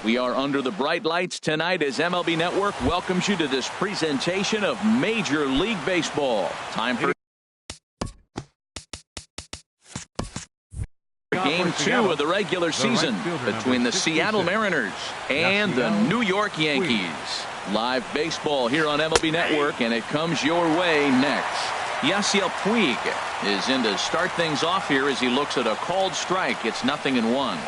We are under the bright lights tonight as MLB Network welcomes you to this presentation of Major League Baseball. Time for Game 2 of the regular season between the Seattle Mariners and the New York Yankees. Live baseball here on MLB Network, and it comes your way next. Yasiel Puig is in to start things off here as he looks at a called strike. It's 0-1.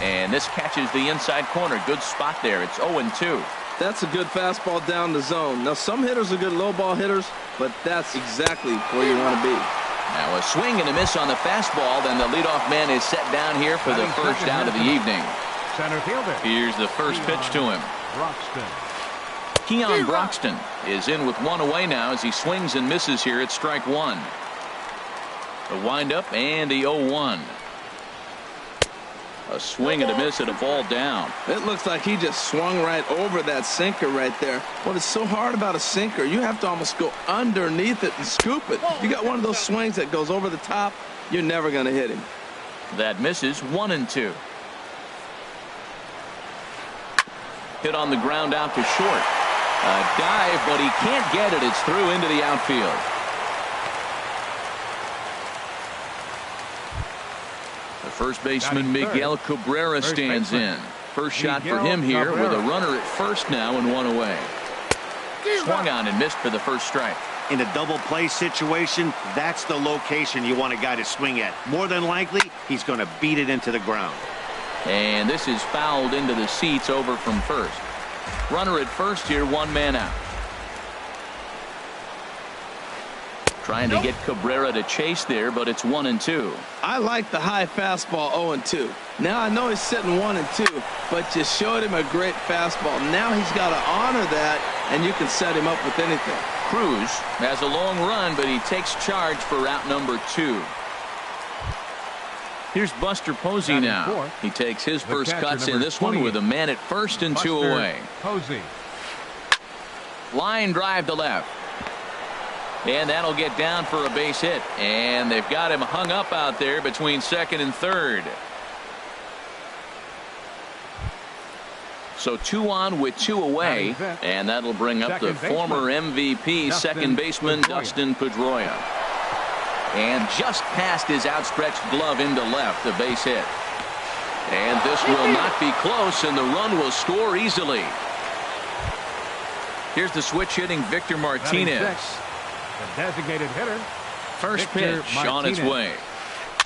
And this catches the inside corner. Good spot there. It's 0-2. That's a good fastball down the zone. Now, some hitters are good low ball hitters, but that's exactly where you want to be. Now a swing and a miss on the fastball. Then the leadoff man is set down here for the first out of the evening. Center fielder. Here's the first pitch to him. Keon Broxton is in with one away now as he swings and misses here at strike one. The windup and the 0-1. A swing and a miss at a ball down. It looks like he just swung right over that sinker right there. What is so hard about a sinker, you have to almost go underneath it and scoop it. You got one of those swings that goes over the top, you're never going to hit him. That misses. 1-2. Hit on the ground out to short. A dive, but he can't get it. It's through into the outfield. First baseman Miguel Cabrera stands in. First shot for him here with a runner at first now and one away. Swung on and missed for the first strike. In a double play situation, that's the location you want a guy to swing at. More than likely, he's going to beat it into the ground. And this is fouled into the seats over from first. Runner at first here, one man out. Trying to get Cabrera to chase there, but it's 1-2. I like the high fastball 0-2. Now I know he's sitting 1-2, but you showed him a great fastball. Now he's got to honor that, and you can set him up with anything. Cruz has a long run, but he takes charge for route number 2. Here's Buster Posey now. He takes his first cuts in this one with a man at first and 2 away. Posey. Line drive to left. And that'll get down for a base hit. And they've got him hung up out there between second and third. So 2 on with 2 away. And that'll bring up the former MVP second baseman Dustin Pedroia. And just past his outstretched glove into left, a base hit. And this will not be close, and the run will score easily. Here's the switch hitting Victor Martinez. The designated hitter. First pitch on its way.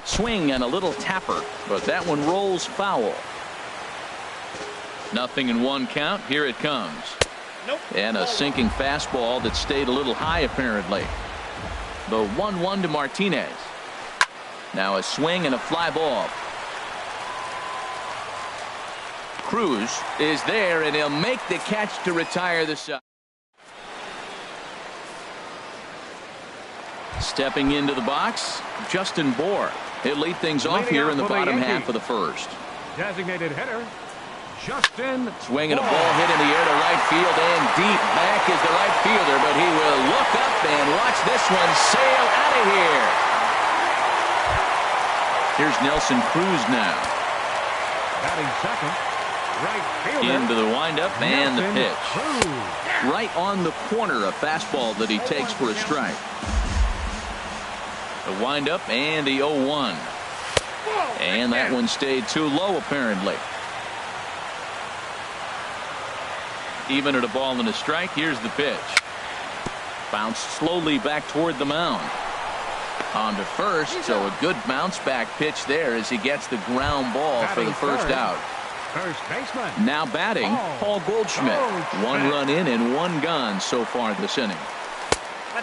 Swing and a little tapper, but that one rolls foul. 0-1 count. Here it comes. And a sinking fastball that stayed a little high apparently. The 1-1 to Martinez. Now a swing and a fly ball. Cruz is there, and he'll make the catch to retire the side. Stepping into the box, Justin Bour. He'll lead things off here in the bottom half of the first. Designated hitter, Justin. Swing and a ball hit in the air to right field, and deep back is the right fielder, but he will look up and watch this one sail out of here. Here's Nelson Cruz now. Batting second, right fielder. Into the windup and the pitch. Cruz. Right on the corner, a fastball that he takes for a strike. The windup and the 0-1. And that one stayed too low apparently. Even at a ball and a strike. Here's the pitch. Bounced slowly back toward the mound. On to first, so a good bounce back pitch there as he gets the ground ball for the first out. First baseman. Now batting, Paul Goldschmidt. 1 run in and 1 gone so far this inning.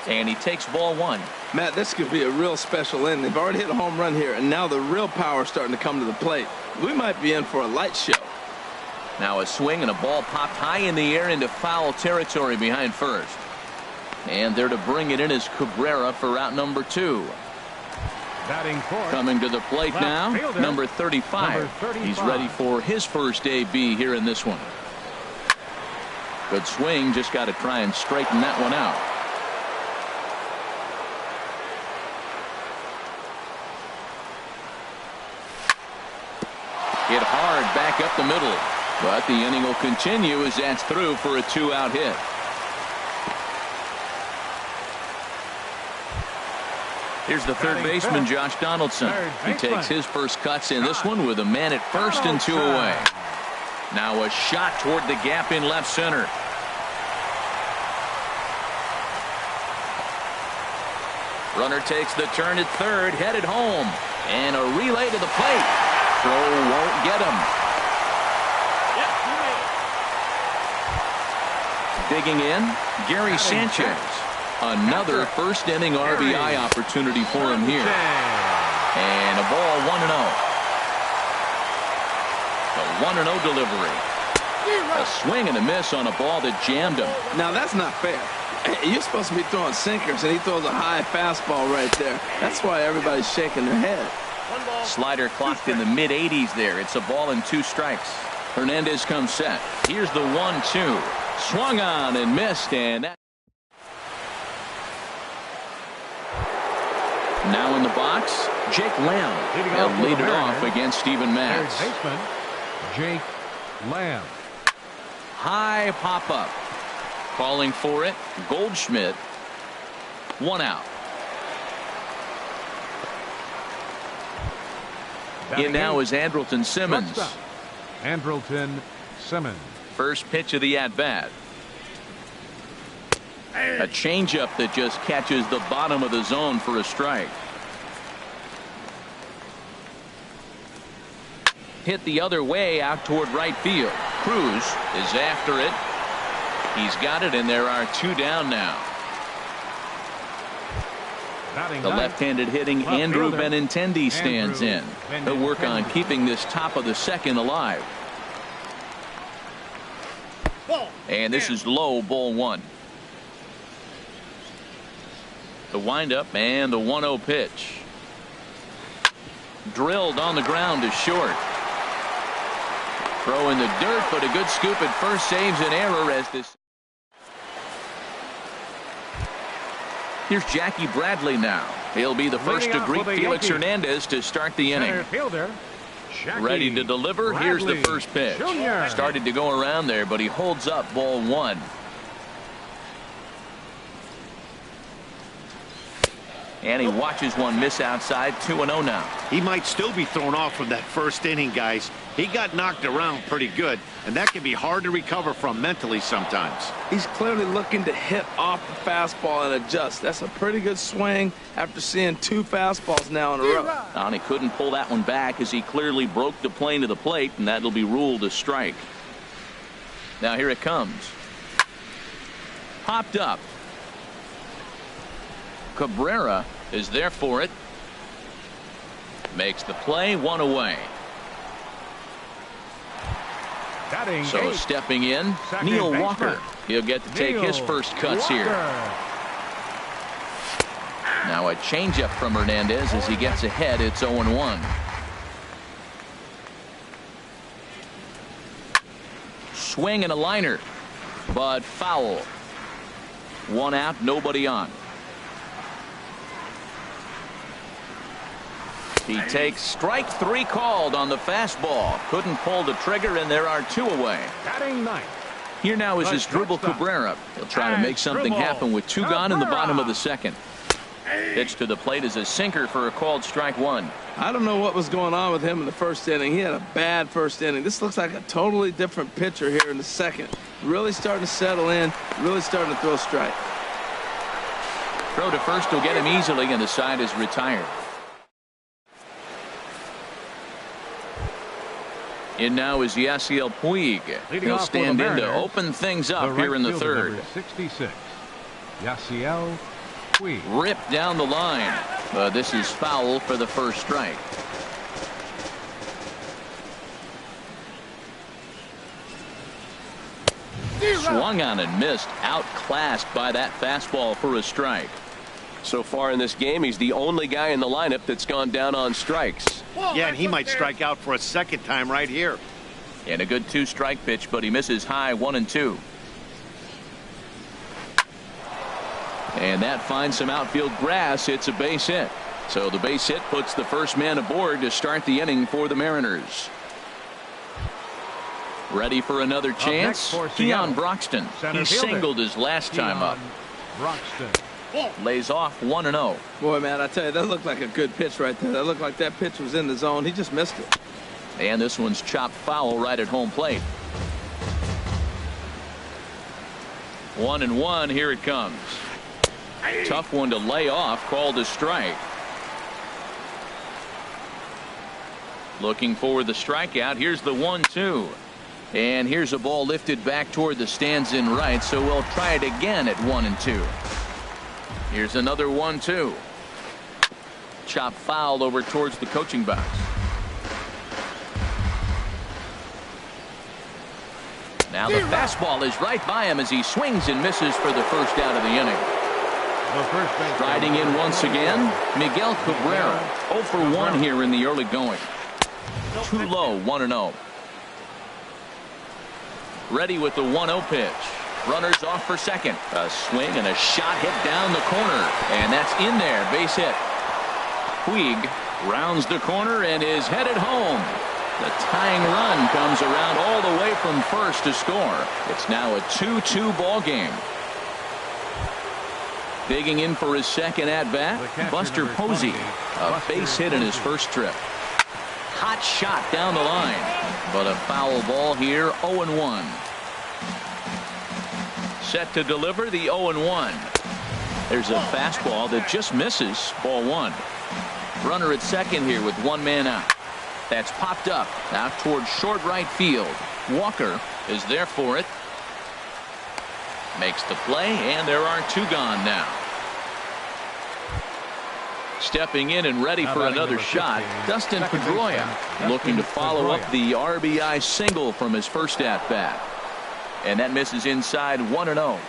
And he takes ball 1. Matt, this could be a real special inning. They've already hit a home run here, and now the real power is starting to come to the plate. We might be in for a light show. Now a swing and a ball popped high in the air into foul territory behind first. And there to bring it in is Cabrera for route number 2. Batting fourth. Coming to the plate now, number 35. He's ready for his first AB here in this one. Good swing, just got to try and straighten that one out. Hit hard back up the middle. But the inning will continue as that's through for a 2-out hit. Here's the third baseman, Josh Donaldson. He takes his first cuts in this one with a man at first and 2 away. Now a shot toward the gap in left center. Runner takes the turn at third, headed home. And a relay to the plate. Throw won't get him. Digging in, Gary Sanchez. Another first inning RBI opportunity for him here. And a ball 1-0. The 1-0 delivery. A swing and a miss on a ball that jammed him. Now that's not fair. You're supposed to be throwing sinkers, and he throws a high fastball right there. That's why everybody's shaking their head. Slider clocked in the mid-80s there. It's a ball and 2 strikes. Hernandez comes set. Here's the 1-2. Swung on and missed, and that. Now in the box, Jake Lamb. He'll lead it off against Steven Matz. Third baseman, Jake Lamb. High pop-up. Calling for it, Goldschmidt. 1 out. In now is Andrelton Simmons. Andrelton Simmons. First pitch of the at-bat. A changeup that just catches the bottom of the zone for a strike. Hit the other way out toward right field. Cruz is after it. He's got it, and there are 2 down now. The left-handed hitting Andrew Benintendi stands in. He'll work on keeping this top of the second alive. And this is low, ball 1. The windup and the 1-0 pitch. Drilled on the ground to short. Throw in the dirt, but a good scoop at first saves an error as this. Here's Jackie Bradley now. He'll be the first to greet Felix Hernandez to start the inning. Ready to deliver. Here's the first pitch. Started to go around there, but he holds up, ball 1. And he watches one miss outside. 2-0 now. He might still be thrown off from that first inning, guys. He got knocked around pretty good, and that can be hard to recover from mentally sometimes. He's clearly looking to hit off the fastball and adjust. That's a pretty good swing after seeing 2 fastballs now in a row. And he couldn't pull that one back as he clearly broke the plane to the plate, and that'll be ruled a strike. Now here it comes. Popped up. Cabrera is there for it. Makes the play, 1 away. So stepping in, Neil Walker. He'll get to take his first cuts here. Now a changeup from Hernandez as he gets ahead. It's 0-1. Swing and a liner, but foul. 1 out, nobody on. He takes strike 3 called on the fastball. Couldn't pull the trigger, and there are 2 away. Here now is Asdrubal Cabrera. He'll try to make something happen with 2 gone in the bottom of the second. Pitch to the plate is a sinker for a called strike 1. I don't know what was going on with him in the first inning. He had a bad first inning. This looks like a totally different pitcher here in the second. Really starting to settle in, really starting to throw strike. Throw to first will get him easily, and the side is retired. In now is Yasiel Puig. He'll stand in to open things up here in the third. 66. Yasiel Puig. Ripped down the line. This is foul for the first strike. Swung on and missed. Outclassed by that fastball for a strike. So far in this game, he's the only guy in the lineup that's gone down on strikes. Yeah, and he might strike out for a second time right here. And a good 2-strike pitch, but he misses high, 1-2. And that finds some outfield grass. It's a base hit. So the base hit puts the first man aboard to start the inning for the Mariners. Ready for another chance? Keon Broxton. He singled his last time up. Broxton. Lays off 1-0. Boy, man, I tell you, that looked like a good pitch right there. That looked like that pitch was in the zone. He just missed it. And this one's chopped foul right at home plate. 1-1. Here it comes. Tough one to lay off. Called a strike. Looking for the strikeout. Here's the 1-2. And here's a ball lifted back toward the stands in right, so we'll try it again at 1-2. Here's another 1-2. Chop foul over towards the coaching box. Now the fastball is right by him as he swings and misses for the first out of the inning. Riding in once again, Miguel Cabrera. 0 for 1 here in the early going. Too low, 1-0. Ready with the 1-0 pitch. Runners off for second. A swing and a shot hit down the corner. And that's in there. Base hit. Puig rounds the corner and is headed home. The tying run comes around all the way from first to score. It's now a 2-2 ball game. Digging in for his second at-bat, Buster Posey. A base hit in his first trip. Hot shot down the line, but a foul ball here. 0-1. Set to deliver the 0-1. There's a fastball that just misses. Ball 1. Runner at second here with one man out. That's popped up out towards short right field. Walker is there for it. Makes the play, and there are two gone now. Stepping in and ready for another shot, Dustin Pedroia, looking to follow up the RBI single from his first at-bat. And that misses inside. 1-0.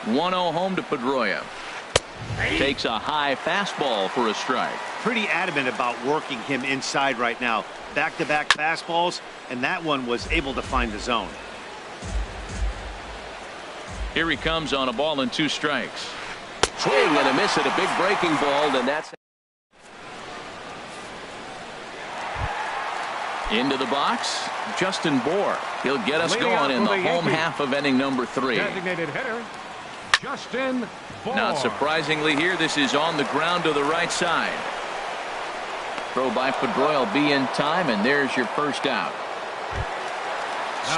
1-0 home to Pedroia. Takes a high fastball for a strike. Pretty adamant about working him inside right now. Back-to-back fastballs, and that one was able to find the zone. Here he comes on a ball and 2 strikes. Swing and a miss at a big breaking ball, and that's into the box. Justin Bohr. He'll get us going in the home half of inning number 3. Designated hitter, Justin Bohr. Not surprisingly here, this is on the ground to the right side. Throw by Pedroia will be in time, and there's your first out.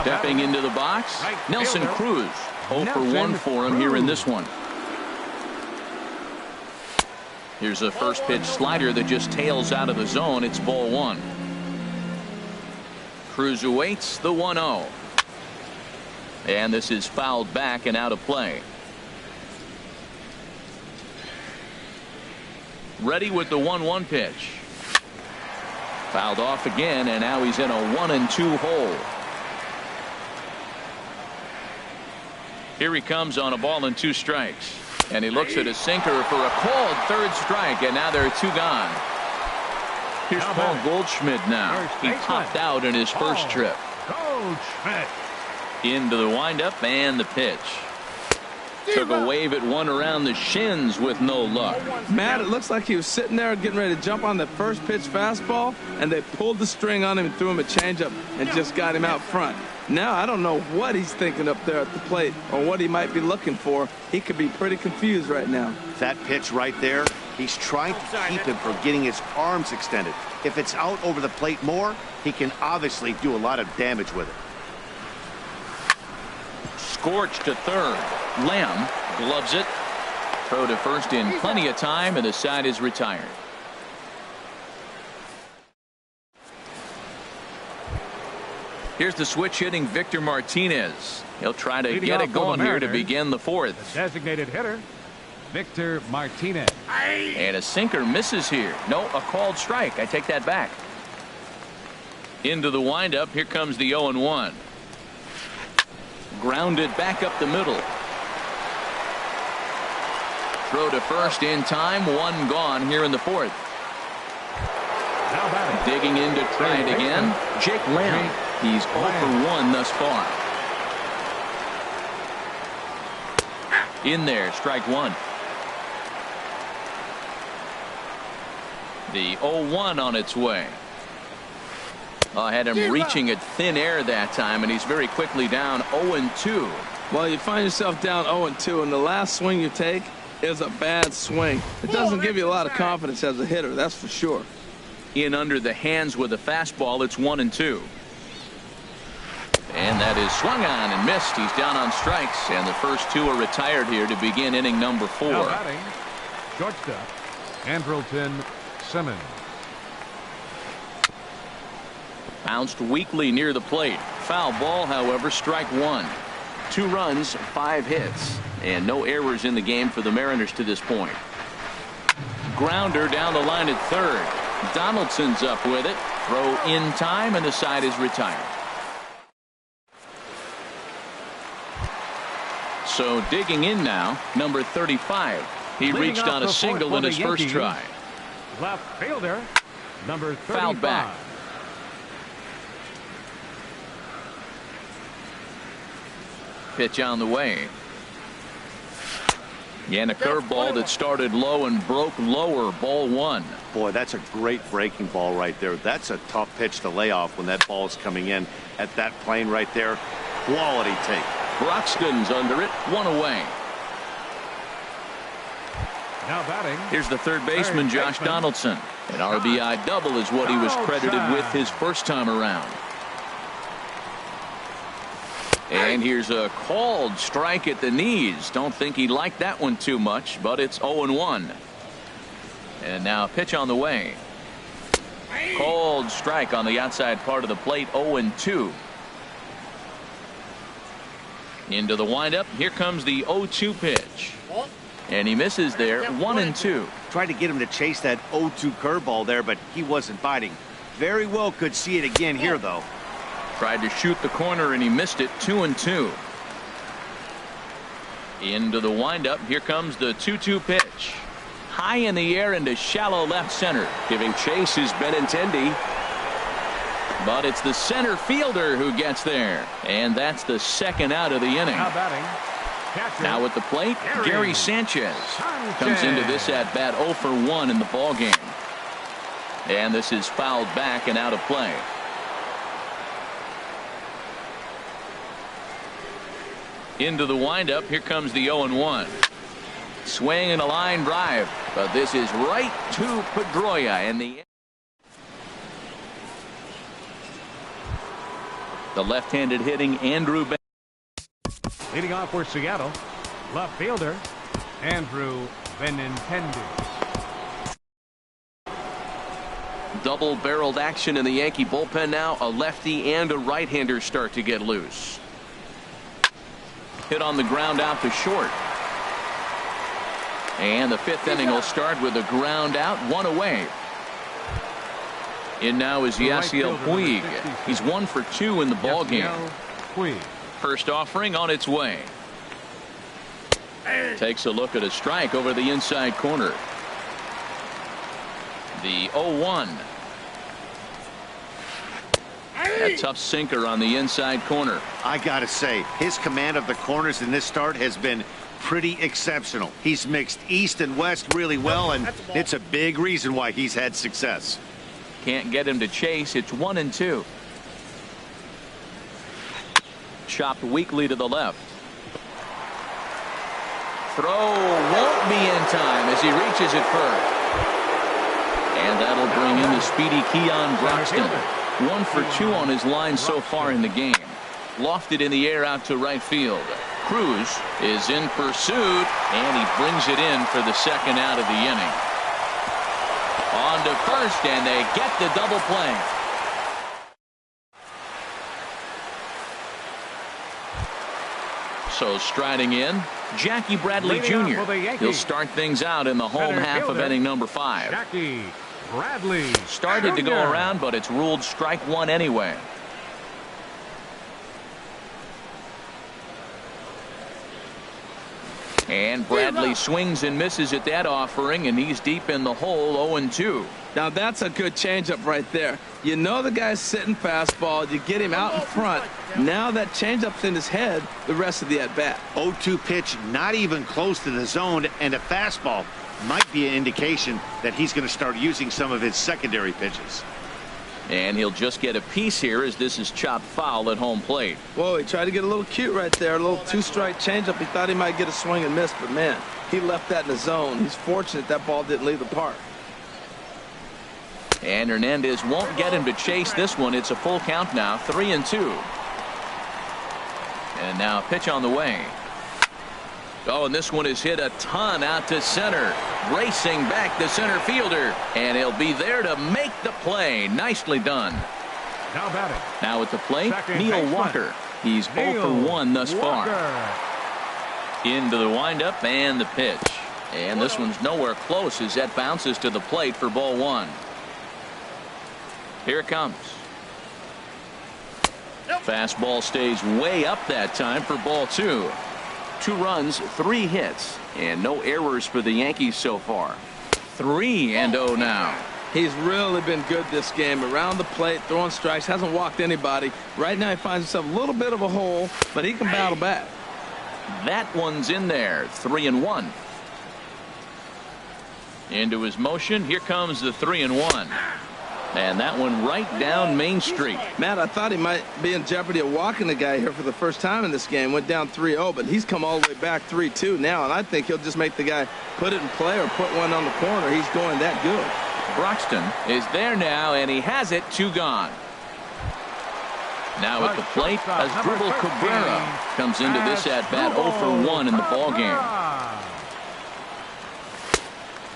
Stepping into the box, Nelson Cruz. 0 for 1 for him here in this one. Here's a first pitch slider that just tails out of the zone. It's ball 1. Cruz awaits the 1-0. And this is fouled back and out of play. Ready with the 1-1 pitch. Fouled off again, and now he's in a 1-2 hole. Here he comes on a ball and 2 strikes. And he looks at a sinker for a called third strike, and now there are 2 gone. Here's Paul Goldschmidt now. He popped out in his first trip. Goldschmidt. Into the windup and the pitch. Took a wave at one around the shins with no luck. Matt, it looks like he was sitting there getting ready to jump on the first pitch fastball, and they pulled the string on him and threw him a changeup and just got him out front. Now I don't know what he's thinking up there at the plate or what he might be looking for. He could be pretty confused right now. That pitch right there, he's trying to keep him from getting his arms extended. If it's out over the plate more, he can obviously do a lot of damage with it. Scorched to third. Lamb gloves it. Throw to first in plenty of time, and the side is retired. Here's the switch hitting Victor Martinez. He'll try to get it going here to begin the 4th. Designated hitter, Victor Martinez. And a sinker misses here. No, a called strike. I take that back. Into the windup. Here comes the 0-1. Grounded back up the middle. Throw to first in time. 1 gone here in the 4th. Digging in to try it again. Jake Lamb. He's 0 for 1 thus far. In there, strike 1. The 0-1 on its way. Had him reaching at thin air that time, and he's very quickly down 0-2. Well, you find yourself down 0-2, and the last swing you take is a bad swing. It doesn't give you a lot of confidence as a hitter, that's for sure. In under the hands with a fastball, it's 1-2. And that is swung on and missed. He's down on strikes, and the first two are retired here to begin inning number 4. Now batting, shortstop, Andrelton Simmons. Bounced weakly near the plate. Foul ball, however, strike 1. 2 runs, 5 hits, and no errors in the game for the Mariners to this point. Grounder down the line at third. Donaldson's up with it. Throw in time, and the side is retired. So digging in now, number 35. He reached on a single in his first try. Left fielder, number 35. Fouled back. Pitch on the way. And a curveball that started low and broke lower. Ball 1. Boy, that's a great breaking ball right there. That's a tough pitch to lay off when that ball is coming in at that plane right there. Quality take. Broxton's under it. 1 away. Now batting. Here's the third baseman, Josh Donaldson. An RBI double is what he was credited with his first time around. And here's a called strike at the knees. Don't think he liked that one too much, but it's 0-1. And now a pitch on the way. Called strike on the outside part of the plate. 0-2. Into the windup. Here comes the 0-2 pitch. And he misses there. 1-2. Tried to get him to chase that 0-2 curveball there, but he wasn't biting. Very well could see it again here, though. Tried to shoot the corner, and he missed it. 2-2. Into the windup. Here comes the 2-2 pitch. High in the air into shallow left center. Giving chase is Benintendi. But it's the center fielder who gets there. And that's the second out of the inning. Now batting. Catcher. Now at the plate, Gary Sanchez comes into this at bat 0 for 1 in the ball game. And this is fouled back and out of play. Into the windup. Here comes the 0-1. Swing and a line drive, but this is right to Pedroia, and the left-handed hitting Andrew. Leading off for Seattle, left fielder Andrew Benintendi. Double-barreled action in the Yankee bullpen now. A lefty and a right-hander start to get loose. Hit on the ground out to short. And the 5th inning will start with a ground out, 1 away. In now is Yasiel Puig. He's 1 for 2 in the ball game. First offering on its way. Takes a look at a strike over the inside corner. The 0-1. A tough sinker on the inside corner. I gotta say, his command of the corners in this start has been pretty exceptional. He's mixed east and west really well, and it's a big reason why he's had success. Can't get him to chase. It's 1-2. Chopped weakly to the left. Throw won't be in time as he reaches it first. And that'll bring in the speedy Keon Broxton. 1 for 2 on his line so far in the game. Lofted in the air out to right field. Cruz is in pursuit, and he brings it in for the second out of the inning. On to first, and they get the double play. So striding in, Jackie Bradley Jr. He'll start things out in the home half of inning number 5. Jackie Bradley started to go around, but it's ruled strike 1 anyway. And Bradley swings and misses at that offering, and he's deep in the hole. 0-2. Now that's a good changeup right there. You know the guy's sitting fastball. You get him out in front. Now that changeup's in his head the rest of the at-bat. 0-2 pitch, not even close to the zone, and a fastball might be an indication that he's going to start using some of his secondary pitches. And he'll just get a piece here as this is chopped foul at home plate. Whoa, he tried to get a little cute right there. A little two-strike changeup. He thought he might get a swing and miss, but man, he left that in the zone. He's fortunate that ball didn't leave the park. And Hernandez won't get him to chase this one. It's a full count now, 3-2. And now a pitch on the way. Oh, and this one is hit a ton out to center. Racing back the center fielder. And he'll be there to make the play. Nicely done. Now batting. Now at the plate, Second Neil baseman. Walker. He's 0 for 1 thus far. Into the windup and the pitch. And this one's nowhere close as that bounces to the plate for ball 1. Here it comes. Fastball stays way up that time for ball 2. 2 runs, 3 hits, and no errors for the Yankees so far. 3-0 now. He's really been good this game. Around the plate, throwing strikes, hasn't walked anybody. Right now he finds himself a little bit of a hole, but he can battle back. That one's in there. 3-1. Into his motion. Here comes the 3-1. And that one right down Main Street. Matt, I thought he might be in jeopardy of walking the guy here for the first time in this game. Went down 3-0, but he's come all the way back 3-2 now, and I think he'll just make the guy put it in play or put one on the corner. He's going that good. Broxton is there now, and he has it. 2 gone. Now at the plate, Asdrubal Cabrera comes into this at-bat 0 for 1 in the ballgame.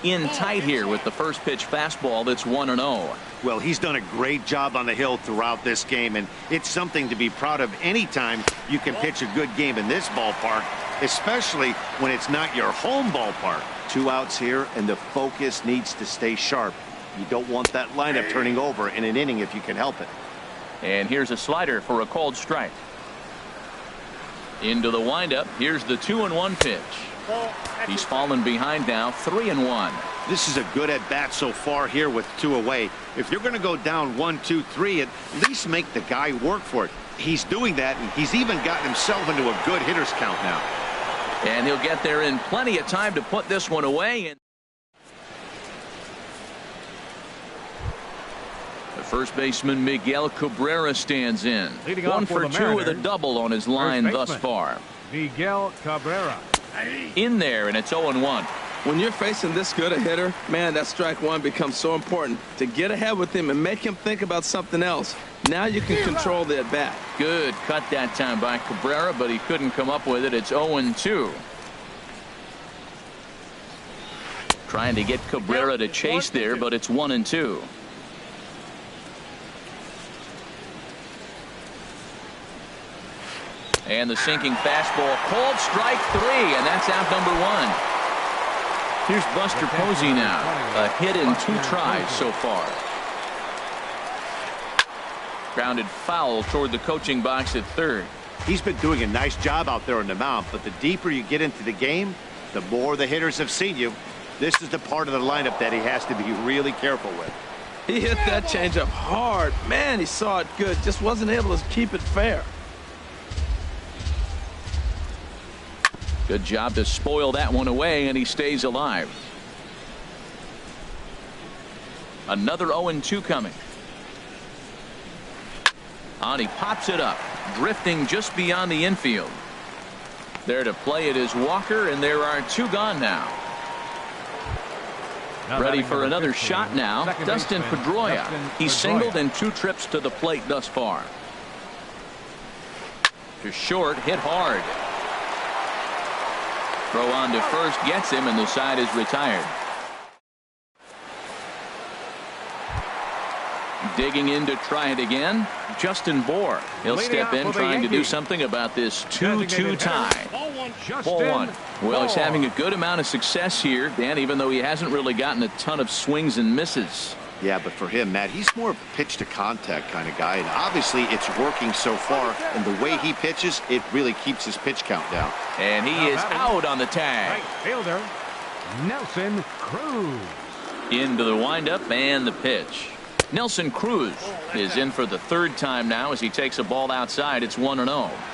In tight here with the first pitch fastball that's 1-0. Well, he's done a great job on the hill throughout this game, and it's something to be proud of anytime you can pitch a good game in this ballpark, especially when it's not your home ballpark. 2 outs here, and the focus needs to stay sharp. You don't want that lineup turning over in an inning if you can help it. And here's a slider for a called strike. Into the windup. Here's the 2-1 pitch. He's fallen behind now, 3-1. This is a good at-bat so far here with 2 away. If you're going to go down 1, 2, 3, at least make the guy work for it. He's doing that, and he's even gotten himself into a good hitter's count now. And he'll get there in plenty of time to put this one away. And the first baseman Miguel Cabrera stands in. Leading 1 off for for the 2 with a Mariners, double on his line first thus baseman, far. Miguel Cabrera. In there, and it's 0-1. When you're facing this good a hitter, man, that strike one becomes so important to get ahead with him and make him think about something else. Now you can control the at-bat. Good cut that time by Cabrera, but he couldn't come up with it. It's 0-2. Trying to get Cabrera to chase there, but it's 1-2. And the sinking fastball called strike 3, and that's out number 1. Here's Buster Posey now. A hit in 2 tries so far. Grounded foul toward the coaching box at third. He's been doing a nice job out there on the mound, but the deeper you get into the game, the more the hitters have seen you. This is the part of the lineup that he has to be really careful with. He hit that changeup hard. Man, he saw it good. Just wasn't able to keep it fair. Good job to spoil that one away, and he stays alive. Another 0-2 coming. On, he pops it up, drifting just beyond the infield. There to play it is Walker, and there are 2 gone now. Ready for another shot now. Dustin Pedroia. He's singled in 2 trips to the plate thus far. To short, hit hard. Throw on to first gets him, and the side is retired. Digging in to try it again, Justin Bohr. He'll step in trying to do something about this 2-2 tie. Ball 1. Well, he's having a good amount of success here, Dan, even though he hasn't really gotten a ton of swings and misses. Yeah, but for him, Matt, he's more pitch to contact kind of guy, and obviously it's working so far, and the way he pitches, it really keeps his pitch count down. And he is out on the tag. Right fielder, Nelson Cruz. Into the windup and the pitch. Nelson Cruz is in for the third time now as he takes a ball outside. It's 1-0.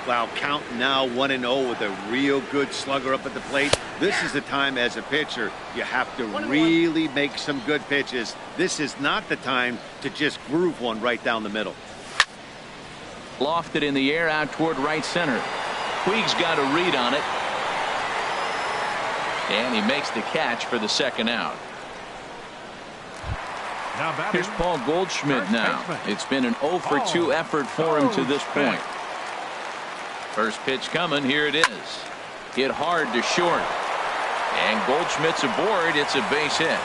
Wow, count now 1-0 with a real good slugger up at the plate. This is the time as a pitcher you have to really make some good pitches. This is not the time to just groove one right down the middle. Lofted in the air out toward right center. Puig's got a read on it. And he makes the catch for the second out. Here's Paul Goldschmidt now. It's been an 0 for 2 effort for him to this point. First pitch coming. Here it is. Hit hard to short. And Goldschmidt's aboard. It's a base hit.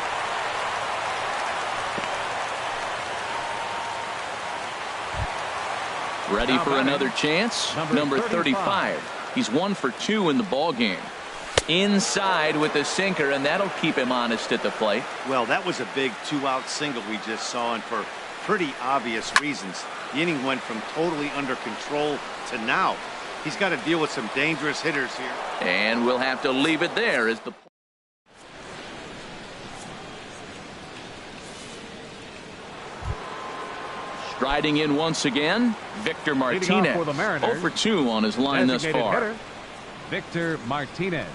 Ready for another chance. Number 35. He's 1 for 2 in the ball game. Inside with the sinker, and that'll keep him honest at the plate. Well, that was a big 2-out single we just saw, and for pretty obvious reasons. The inning went from totally under control to now. He's got to deal with some dangerous hitters here. And we'll have to leave it there as the striding in once again, Victor Martinez. 0 for 2 on his line thus far. Hitter, Victor Martinez.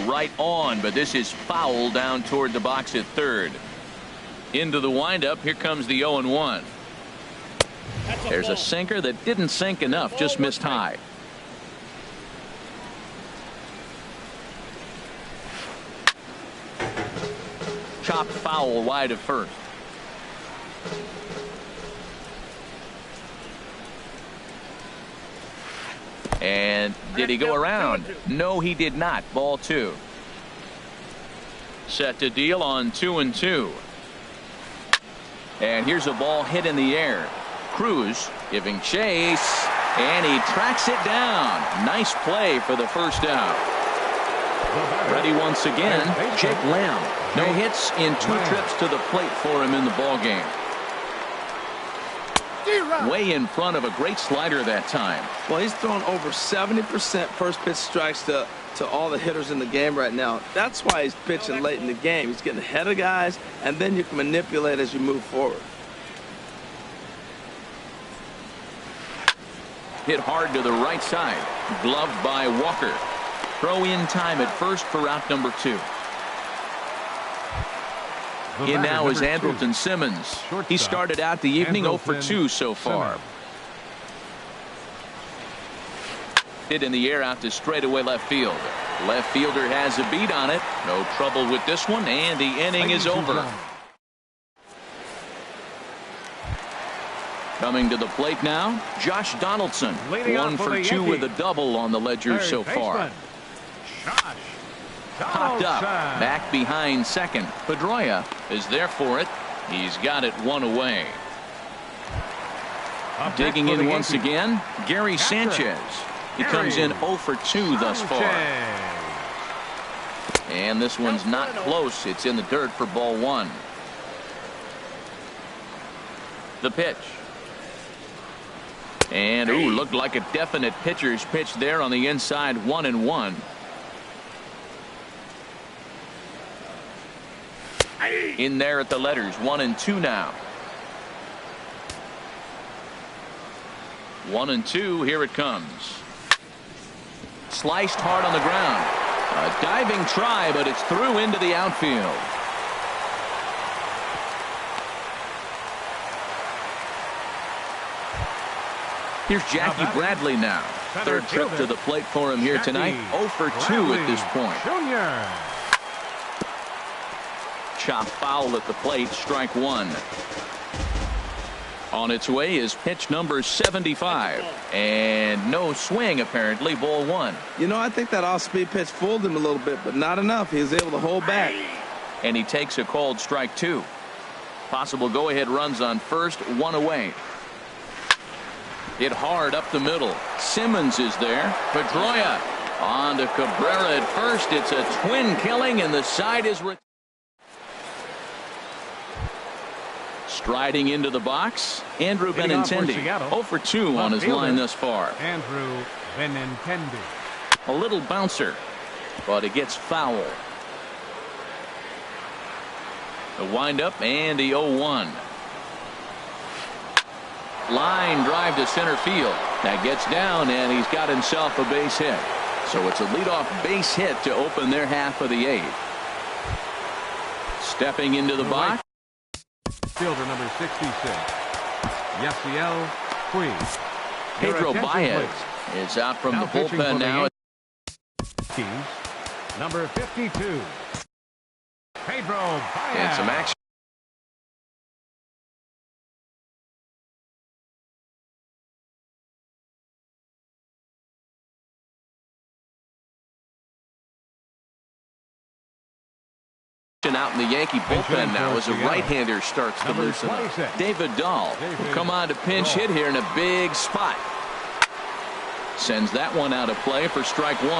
Right on, but this is foul down toward the box at third. Into the windup. Here comes the 0-1. There's a sinker that didn't sink enough, just missed high. Chopped foul wide of first. And did he go around? No, he did not. Ball 2. Set to deal on 2-2. And here's a ball hit in the air. Cruz giving chase, and he tracks it down. Nice play for the first out. Ready once again, Jake Lamb. No hits in 2 trips to the plate for him in the ball game. Way in front of a great slider that time. Well, he's thrown over 70% first pitch strikes to all the hitters in the game right now. That's why he's pitching late in the game. He's getting ahead of guys, and then you can manipulate as you move forward. Hit hard to the right side. Gloved by Walker. Throw in time at first for out number 2. In now is Andrelton Simmons. He started out the evening 0 for 2 so far. Hit in the air out to straightaway left field. Left fielder has a beat on it. No trouble with this one, and the inning is over. Coming to the plate now, Josh Donaldson. 1 for 2 with a double on the ledger so far. Popped up, back behind second. Pedroia is there for it. He's got it 1 away. Digging in once again, Gary Sanchez. He comes in 0 for 2 thus far. And this one's not close. It's in the dirt for ball 1. The pitch. And looked like a definite pitcher's pitch there on the inside. 1-1. In there at the letters. 1-2 now. 1-2. Here it comes. Sliced hard on the ground. A diving try, but it's through into the outfield. Here's Jackie Bradley now. Third trip to the plate for him here tonight. 0 for 2 at this point. Chop foul at the plate. Strike 1. On its way is pitch number 75. And no swing, apparently. Ball 1. You know, I think that off-speed pitch fooled him a little bit, but not enough. He was able to hold back. And he takes a called strike 2. Possible go-ahead runs on first. 1 away. Hit hard up the middle. Simmons is there. Pedroia on to Cabrera at first. It's a twin killing, and the side is striding into the box. Andrew Benintendi. 0 for 2 on his line thus far. Andrew Benintendi. A little bouncer, but it gets foul. The windup and the 0-1. Line drive to center field. That gets down, and he's got himself a base hit. So it's a leadoff base hit to open their half of the 8th. Stepping into the box. Fielder number 66, Yasiel Puig. Pedro Baez is out from the bullpen now. Number 52, Pedro Baez. And some action out in the Yankee bullpen now as a right-hander starts to loosen up. David Dahl will come on to pinch hit here in a big spot. Sends that one out of play for strike 1.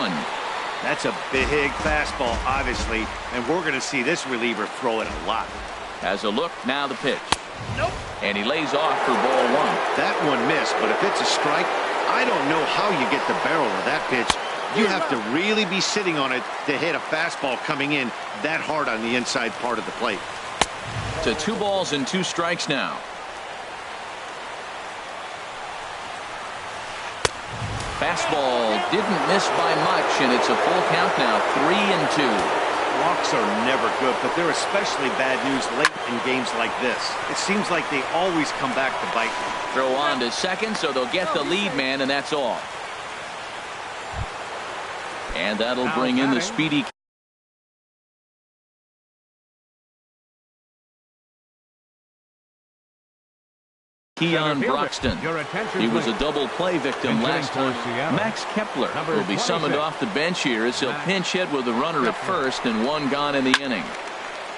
That's a big fastball, obviously, and we're going to see this reliever throw it a lot. Has a look, now the pitch. Nope. And he lays off for ball 1. That one missed, but if it's a strike, I don't know how you get the barrel of that pitch. You have to really be sitting on it to hit a fastball coming in that hard on the inside part of the plate. To 2 balls and 2 strikes now. Fastball didn't miss by much, and it's a full count now, 3-2. Walks are never good, but they're especially bad news late in games like this. It seems like they always come back to bite you. Throw on to second, so they'll get the lead man, and that's all. And that'll bring in the speedy Keon Broxton. He was a double play victim last time. Max Kepler will be summoned off the bench here as he'll pinch hit with a runner at first and 1 gone in the inning.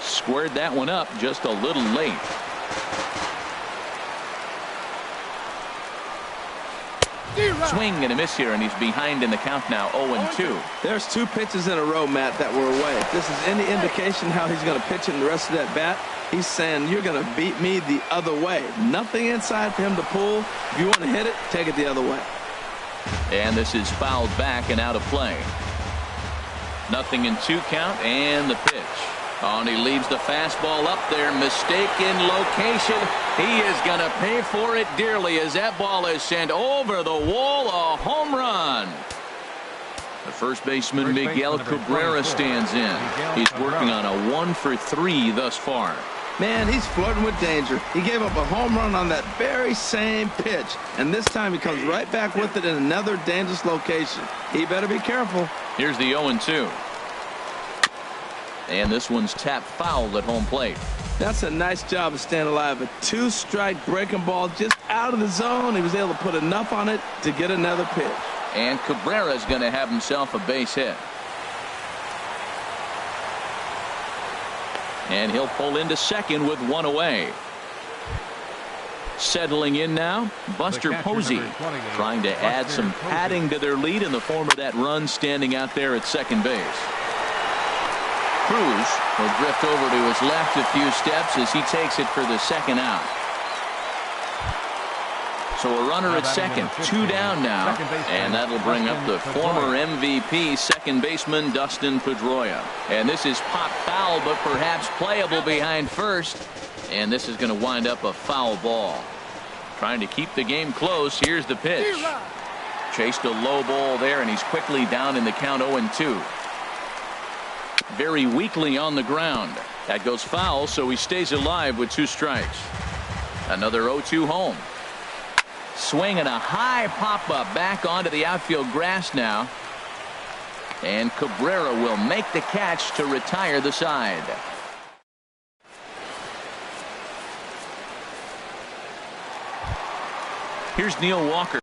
Squared that one up just a little late. Swing and a miss here, and he's behind in the count now, 0-2. There's 2 pitches in a row, Matt, that were away. If this is any indication how he's going to pitch in the rest of that bat, he's saying you're going to beat me the other way. Nothing inside for him to pull. If you want to hit it, take it the other way. And this is fouled back and out of play. 0-2 count, and the pitch. Oh, and he leaves the fastball up there. Mistaken location. He is going to pay for it dearly as that ball is sent over the wall. A home run. The first baseman, Miguel Cabrera, stands in. He's working on a 1 for 3 thus far. Man, he's flirting with danger. He gave up a home run on that very same pitch, and this time he comes right back with it in another dangerous location. He better be careful. Here's the 0-2. And this one's tapped foul at home plate. That's a nice job of staying alive. A 2-strike breaking ball just out of the zone. He was able to put enough on it to get another pitch. And Cabrera's going to have himself a base hit. And he'll pull into second with 1 away. Settling in now, Buster Posey, trying to add some padding to their lead in the form of that run standing out there at second base. Cruz will drift over to his left a few steps as he takes it for the second out. So a runner at second, 2 down now, and that'll bring up the former MVP second baseman Dustin Pedroia. And this is pop foul, but perhaps playable behind first. And this is going to wind up a foul ball. Trying to keep the game close. Here's the pitch. Chased a low ball there, and he's quickly down in the count, 0-2. Very weakly on the ground. That goes foul, so he stays alive with 2 strikes. Another 0-2 home. Swing and a high pop-up back onto the outfield grass now. And Cabrera will make the catch to retire the side. Here's Neil Walker.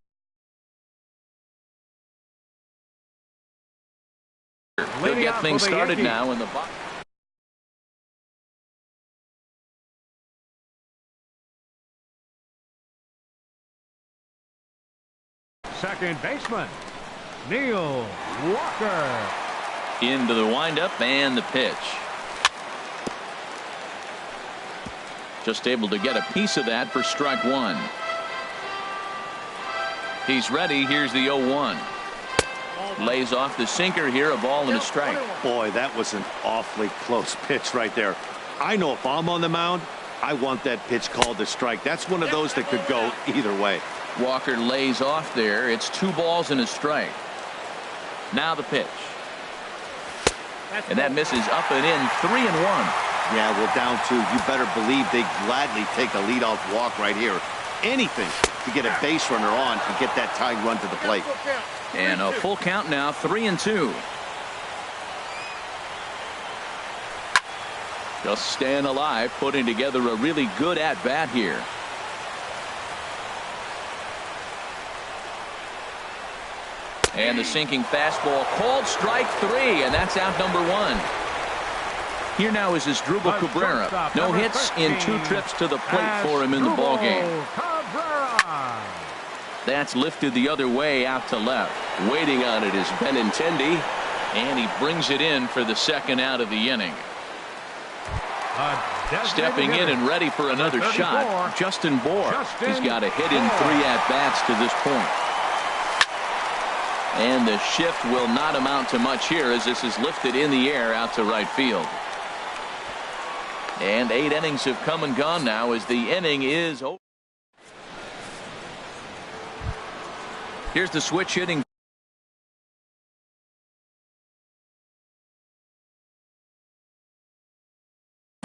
They'll get things started now in the box. Second baseman, Neil Walker. Into the windup and the pitch. Just able to get a piece of that for strike 1. He's ready. Here's the 0-1. Lays off the sinker here, a ball and a strike. Boy, that was an awfully close pitch right there. I know if I'm on the mound, I want that pitch called a strike. That's one of those that could go either way. Walker lays off there. It's 2 balls and a strike. Now the pitch. And that misses up and in, 3-1. Yeah, well, down 2. You better believe they gladly take a leadoff walk right here. Anything to get a base runner on and get that tying run to the plate. And a full count now, 3-2. Just staying alive, putting together a really good at-bat here. And the sinking fastball called strike 3, and that's out number 1. Here now is Asdrubal Cabrera. No hits in 2 trips to the plate for him in the ballgame. That's lifted the other way out to left. Waiting on it is Benintendi. And he brings it in for the second out of the inning. Stepping in and ready for another shot, Justin Bour. He's got a hit in 3 at-bats to this point. And the shift will not amount to much here as this is lifted in the air out to right field. And 8 innings have come and gone now as the inning is over. Here's the switch hitting.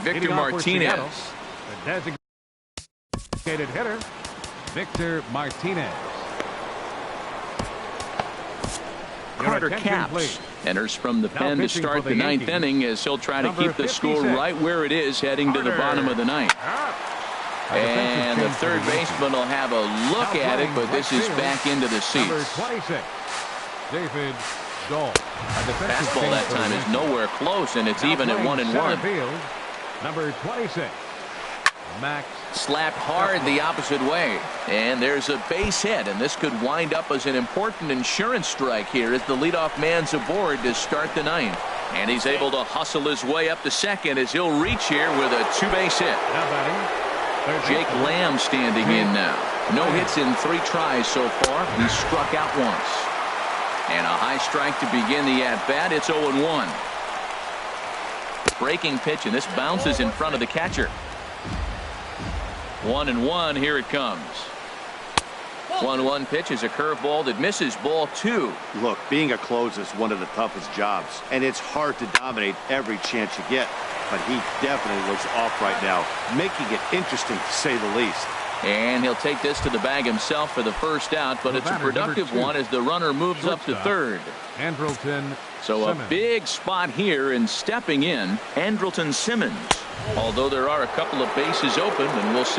Victor Martinez. The designated hitter, Victor Martinez. Carter Capps enters from the pen to start the 9th inning as he'll try to keep the score right where it is heading to the bottom of the 9th. And the third baseman will have a look at it, but this is back into the seats. Number 26, David Dahl. Fastball that time is nowhere close, and it's even at 1-1. Number 26, Max. Slapped hard the opposite way, and there's a base hit, and this could wind up as an important insurance strike here as the leadoff man's aboard to start the 9th. And he's able to hustle his way up to second as he'll reach here with a 2-base hit. Jake Lamb standing in now. No hits in 3 tries so far. He struck out once. And a high strike to begin the at-bat. It's 0-1. Breaking pitch, and this bounces in front of the catcher. 1-1. Here it comes. 1-1 pitch is a curveball that misses, ball 2. Look, being a closer is one of the toughest jobs, and it's hard to dominate every chance you get. But he definitely looks off right now, making it interesting to say the least. And he'll take this to the bag himself for the first out, but it's a productive one as the runner moves up to third. Andrelton So a big spot here, and stepping in, Andrelton Simmons. Although there are a couple of bases open, and we'll see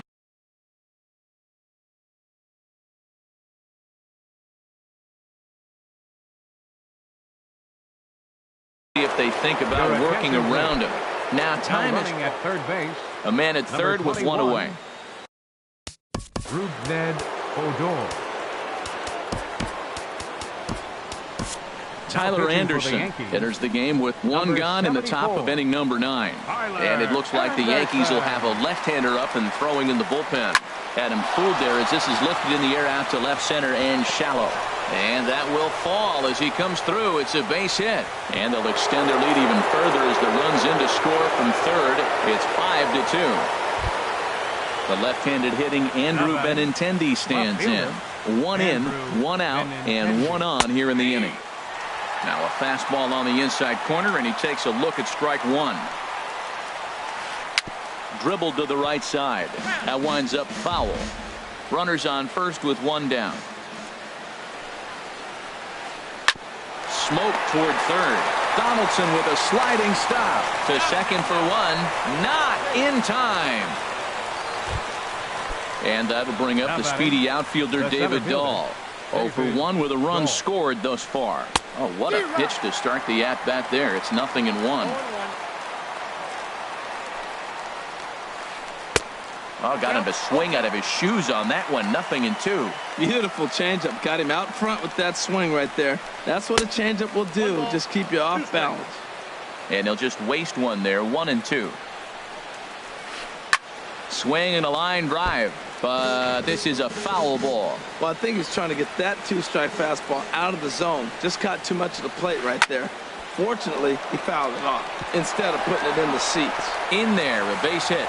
if they think about working around him. Now time is at third base. A man at third with 1 away. Ned Odor. Tyler Anderson enters the game with 1 gone in the top of inning number 9. And it looks like the Yankees will have a left-hander up and throwing in the bullpen. Had him fooled there as this is lifted in the air out to left center and shallow. And that will fall as he comes through. It's a base hit. And they'll extend their lead even further as the run's in to score from third. It's 5-2. The left-handed hitting Andrew Benintendi stands in. 1 in, 1 out, and 1 on here in the inning. Now a fastball on the inside corner, and he takes a look at strike 1. Dribbled to the right side. That winds up foul. Runners on first with 1 down. Smoke toward third. Donaldson with a sliding stop to second for 1. Not in time. And that'll bring up the speedy outfielder David Dahl. 0 for 1 with a run scored thus far. Oh, what a pitch to start the at-bat there. It's 0-1. Oh, got him to swing out of his shoes on that one. 0-2. Beautiful changeup. Got him out front with that swing right there. That's what a changeup will do. Just keep you off balance. And he'll just waste one there. 1-2. Swing and a line drive. But this is a foul ball. Well, I think he's trying to get that 2-strike fastball out of the zone. Just caught too much of the plate right there. Fortunately, he fouled it off instead of putting it in the seats. In there, a base hit.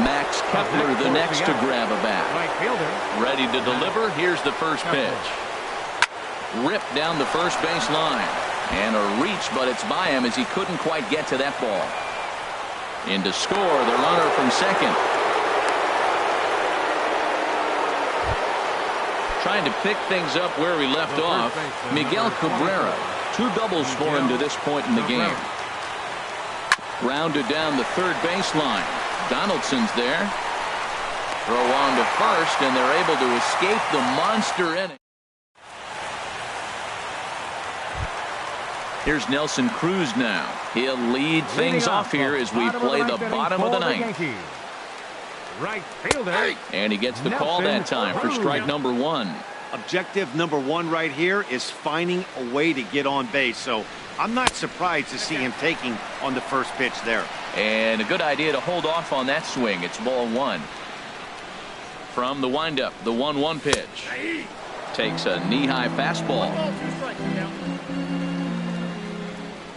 Max Kepler, the next to grab a bat. Ready to deliver. Here's the first pitch. Ripped down the first base line. And a reach, but it's by him as he couldn't quite get to that ball. In to score, the runner from second. Trying to pick things up where we left off. Miguel Cabrera. 2 doubles for him to this point in the game. Grounded down the third baseline. Donaldson's there. Throw on to first, and they're able to escape the monster inning. Here's Nelson Cruz now. He'll lead things off here as we play the bottom of the ninth. Right fielder. And he gets the call that time for strike number 1. Objective number 1 right here is finding a way to get on base. So I'm not surprised to see him taking on the first pitch there. And a good idea to hold off on that swing. It's ball 1. From the windup, the 1-1 pitch. Takes a knee-high fastball.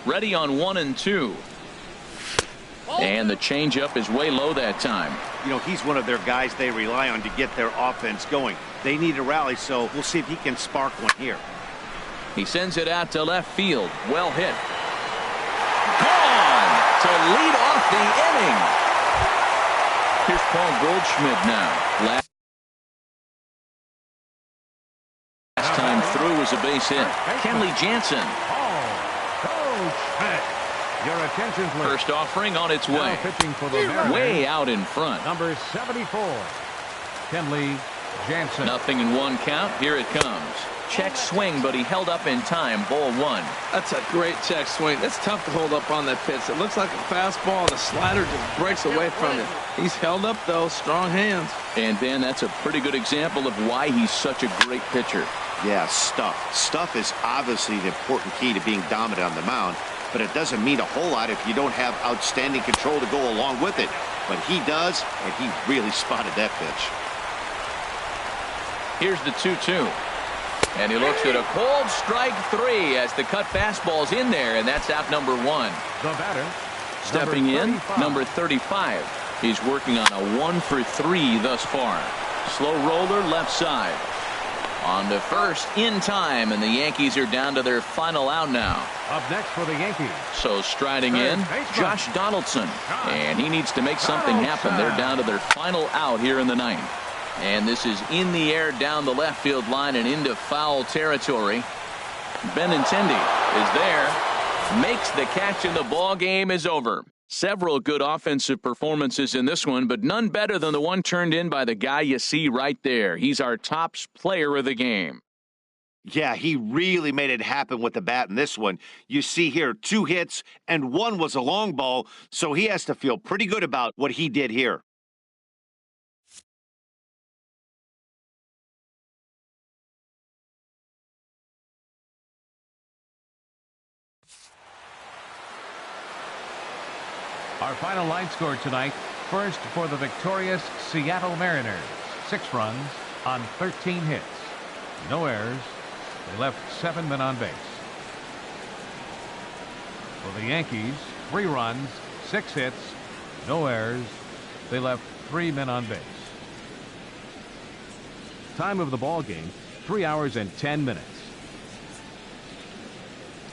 Ready on 1 and 2. And the changeup is way low that time. You know, he's one of their guys they rely on to get their offense going. They need a rally, so we'll see if he can spark one here. He sends it out to left field. Well hit. Gone to lead off the inning. Here's Paul Goldschmidt now. Last time through was a base hit. Kenley Jansen. Your attention, please. First offering on its way. Pitching for the Way out in front. Number 74, Kenley Jansen. Nothing in 1 count. Here it comes. Check swing, but he held up in time. Ball 1. That's a great check swing. It's tough to hold up on that pitch. It looks like a fastball, and the slider just breaks away from it. He's held up, though. Strong hands. And, Ben, that's a pretty good example of why he's such a great pitcher. Yeah, stuff. Stuff is obviously the important key to being dominant on the mound, but it doesn't mean a whole lot if you don't have outstanding control to go along with it. But he does, and he really spotted that pitch. Here's the 2-2. And he looks at a cold strike 3 as the cut fastball's in there, and that's out number 1. The batter. Stepping in, number 35. He's working on a 1 for 3 thus far. Slow roller left side. On to first in time, and the Yankees are down to their final out now. Up next for the Yankees. So striding in, Josh Donaldson. And he needs to make something happen. They're down to their final out here in the ninth. And this is in the air down the left field line and into foul territory. Benintendi is there. Makes the catch, and the ball game is over. Several good offensive performances in this one, but none better than the one turned in by the guy you see right there. He's our top player of the game. Yeah, he really made it happen with the bat in this one. You see here 2 hits, and 1 was a long ball, so he has to feel pretty good about what he did here. Our final line score tonight. First for the victorious Seattle Mariners. 6 runs on 13 hits. No errors. They left 7 men on base. For the Yankees, 3 runs, 6 hits, no errors. They left 3 men on base. Time of the ball game, 3 hours and 10 minutes.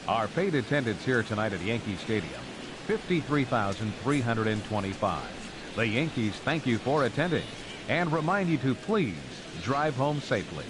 Our paid attendance here tonight at Yankee Stadium, 53,325. The Yankees thank you for attending and remind you to please drive home safely.